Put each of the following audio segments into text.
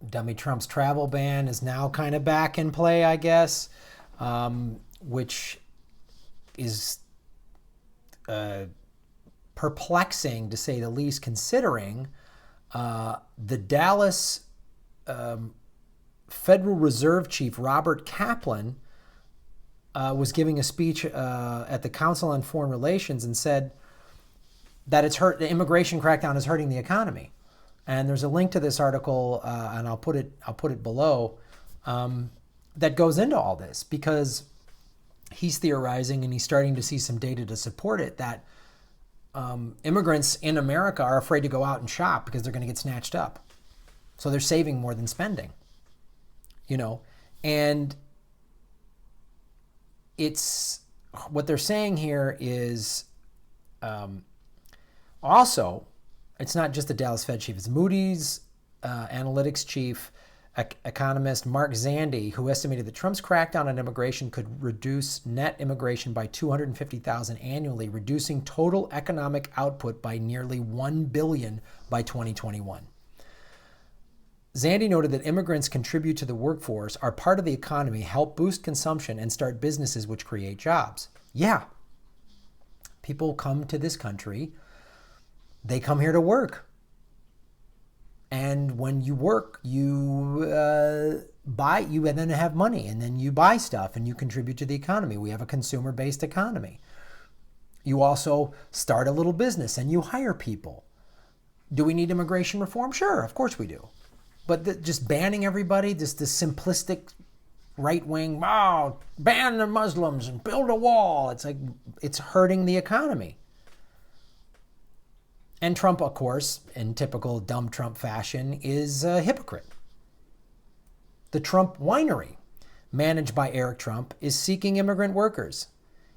Dummy Trump's travel ban is now kind of back in play, I guess, which is perplexing to say the least, considering the Dallas Federal Reserve Chief Robert Kaplan was giving a speech at the Council on Foreign Relations and said that the immigration crackdown is hurting the economy. And there's a link to this article, and I'll put it below, that goes into all this, because he's theorizing and he's starting to see some data to support it, that immigrants in America are afraid to go out and shop because they're going to get snatched up. So they're saving more than spending, and it's what they're saying here is also, it's not just the Dallas Fed chief, it's Moody's analytics chief economist Mark Zandi, who estimated that Trump's crackdown on immigration could reduce net immigration by 250,000 annually, reducing total economic output by nearly $1 billion by 2021. Zandi noted that immigrants contribute to the workforce, are part of the economy, help boost consumption, and start businesses which create jobs. Yeah, people come to this country, they come here to work. And when you work, you then have money, and then you buy stuff and you contribute to the economy. We have a consumer-based economy. You also start a little business and you hire people. Do we need immigration reform? Sure, of course we do. But just banning everybody, this simplistic right-wing, ban the Muslims and build a wall. It's like, it's hurting the economy. And Trump, of course, in typical dumb Trump fashion, is a hypocrite. The Trump Winery, managed by Erik Trump, is seeking immigrant workers.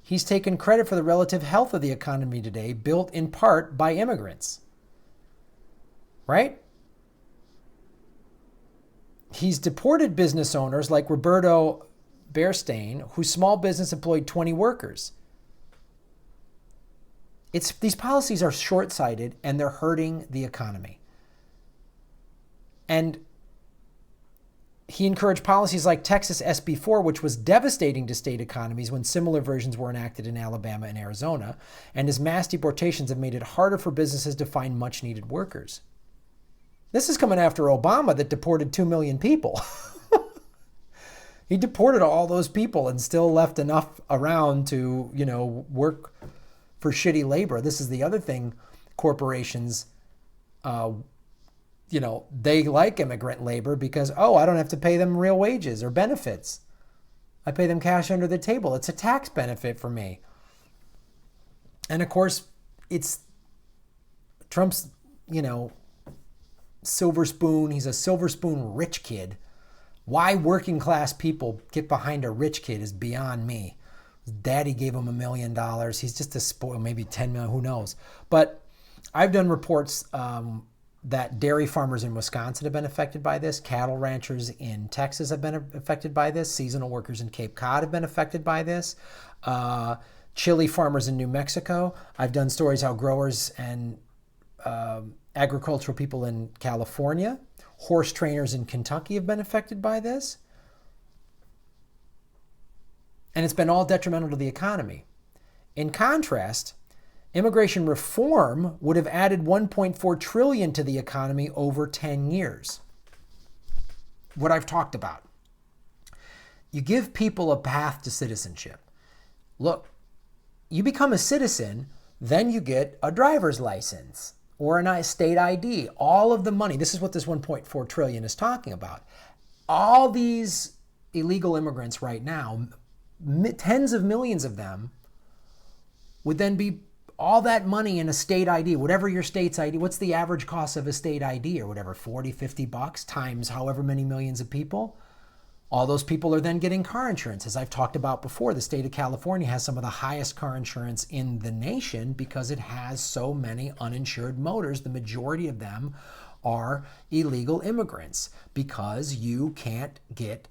He's taken credit for the relative health of the economy today, built in part by immigrants. Right? He's deported business owners like Roberto Bearstein, whose small business employed 20 workers. These policies are short-sighted and they're hurting the economy. And he encouraged policies like Texas SB 4, which was devastating to state economies when similar versions were enacted in Alabama and Arizona. And his mass deportations have made it harder for businesses to find much-needed workers. This is coming after Obama that deported 2 million people. He deported all those people and still left enough around to, work for shitty labor. This is the other thing corporations, they like immigrant labor because, I don't have to pay them real wages or benefits. I pay them cash under the table. It's a tax benefit for me. And of course, it's Trump's, silver spoon. He's a silver spoon rich kid. Why working class people get behind a rich kid is beyond me. Daddy gave him $1 million. He's just a spoil, maybe 10 million, who knows? But I've done reports that dairy farmers in Wisconsin have been affected by this. Cattle ranchers in Texas have been affected by this. Seasonal workers in Cape Cod have been affected by this. Chili farmers in New Mexico. I've done stories how growers and agricultural people in California, horse trainers in Kentucky have been affected by this. And it's been all detrimental to the economy. In contrast, immigration reform would have added $1.4 trillion to the economy over 10 years. What I've talked about. You give people a path to citizenship. Look, you become a citizen, then you get a driver's license or a state ID. All of the money, this is what this $1.4 trillion is talking about. All these illegal immigrants right now, tens of millions of them, would then be all that money in a state ID, whatever your state's ID. What's the average cost of a state ID or whatever, 40, 50 bucks times however many millions of people? All those people are then getting car insurance. As I've talked about before, the state of California has some of the highest car insurance in the nation because it has so many uninsured motors. The majority of them are illegal immigrants because you can't get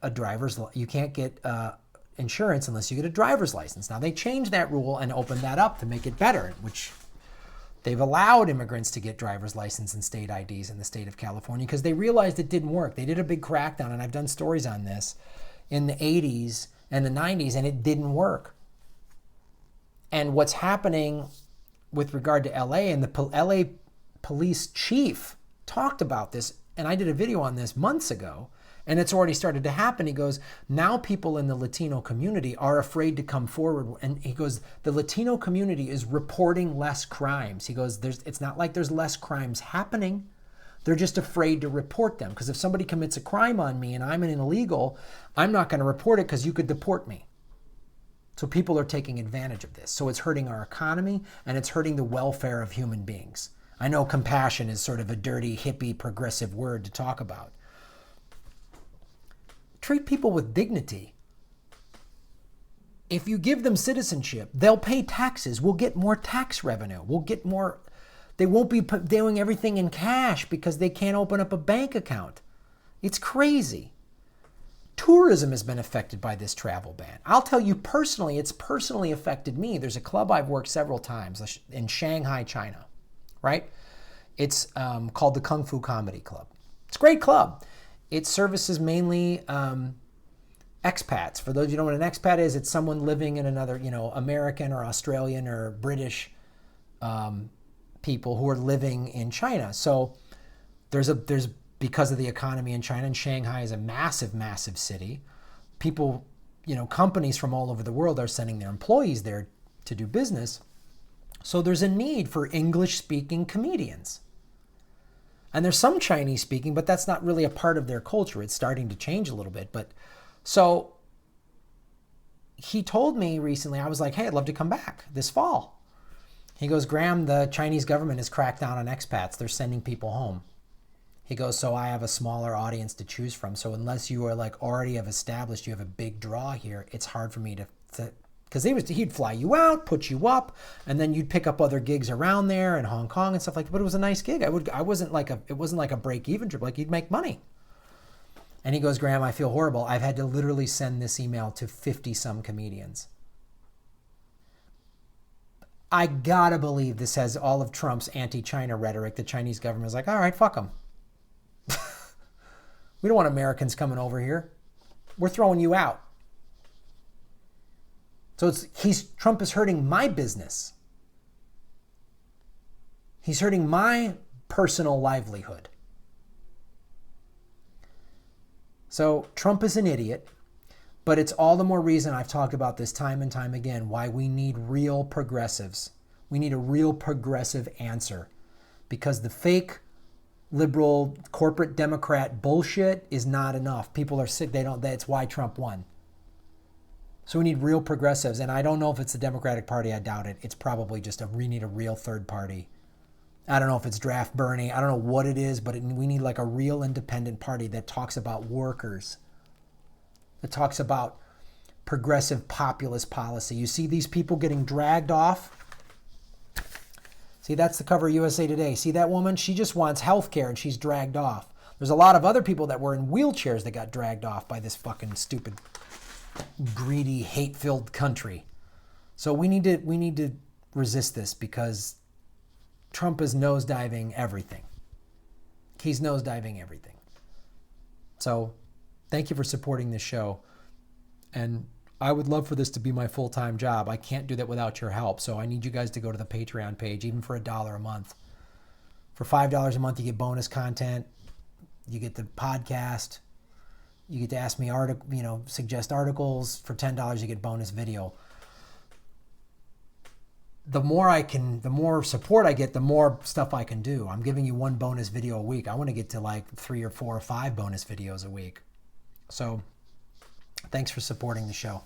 insurance unless you get a driver's license. Now they changed that rule and opened that up to make it better, which They've allowed immigrants to get driver's license and state IDs in the state of California because they realized it didn't work. They did a big crackdown, and I've done stories on this in the 80s and the 90s, and it didn't work. And what's happening with regard to LA, and the LA police chief talked about this, and I did a video on this months ago, and it's already started to happen. He goes, now people in the Latino community are afraid to come forward. And he goes, the Latino community is reporting less crimes. He goes, it's not like there's less crimes happening. They're just afraid to report them. Because if somebody commits a crime on me and I'm an illegal, I'm not going to report it because you could deport me. So people are taking advantage of this. So it's hurting our economy and it's hurting the welfare of human beings. I know compassion is sort of a dirty, hippie, progressive word to talk about. Treat people with dignity. If you give them citizenship, they'll pay taxes. We'll get more tax revenue. We'll get more. They won't be doing everything in cash because they can't open up a bank account. It's crazy. Tourism has been affected by this travel ban. I'll tell you personally, it's personally affected me. There's a club I've worked several times in Shanghai, China, right? It's called the Kung Fu Comedy Club. It's a great club. It services mainly expats. For those of you who don't know what an expat is, it's someone living in another, American or Australian or British people who are living in China. So there's because of the economy in China, and Shanghai is a massive, massive city. People, companies from all over the world are sending their employees there to do business. So there's a need for English-speaking comedians. And there's some Chinese speaking, but that's not really a part of their culture. It's starting to change a little bit. But so he told me recently, I was like, hey, I'd love to come back this fall. He goes, Graham, the Chinese government has cracked down on expats. They're sending people home. He goes, so I have a smaller audience to choose from. So unless you are already have established, you have a big draw here, it's hard for me to because he'd fly you out, put you up, and then you'd pick up other gigs around there in Hong It and stuff like that. But it was a nice gig. It wasn't like a break-even trip. Like, you'd make money. And he goes, Graham, I feel horrible. I've had to literally send this email to 50-some comedians. I gotta believe this has all of Trump's anti-China rhetoric. The Chinese government is like, all right, fuck them. We don't want Americans coming over here. We're throwing you out. So Trump is hurting my business. He's hurting my personal livelihood. So Trump is an idiot, but it's all the more reason, I've talked about this time and time again, why we need real progressives. We need a real progressive answer, because the fake liberal corporate Democrat bullshit is not enough. People are sick. That's why Trump won. So we need real progressives, and I don't know if it's the Democratic Party. I doubt it. It's probably just we need a real third party. I don't know if it's Draft Bernie. I don't know what it is, but we need like a real independent party that talks about workers, that talks about progressive populist policy. You see these people getting dragged off? See, that's the cover of USA Today. See that woman? She just wants health care, and she's dragged off. There's a lot of other people that were in wheelchairs that got dragged off by this fucking stupid, greedy, hate-filled country. So we need to resist this, because Trump is nosediving everything. He's nosediving everything. So thank you for supporting this show. And I would love for this to be my full-time job. I can't do that without your help. So I need you guys to go to the Patreon page, even for $1 a month. For $5 a month, you get bonus content. You get the podcast. You get to ask me suggest articles. For $10, you get bonus video. The more support I get, the more stuff I can do. I'm giving you one bonus video a week. I want to get to like 3 or 4 or 5 bonus videos a week. So thanks for supporting the show.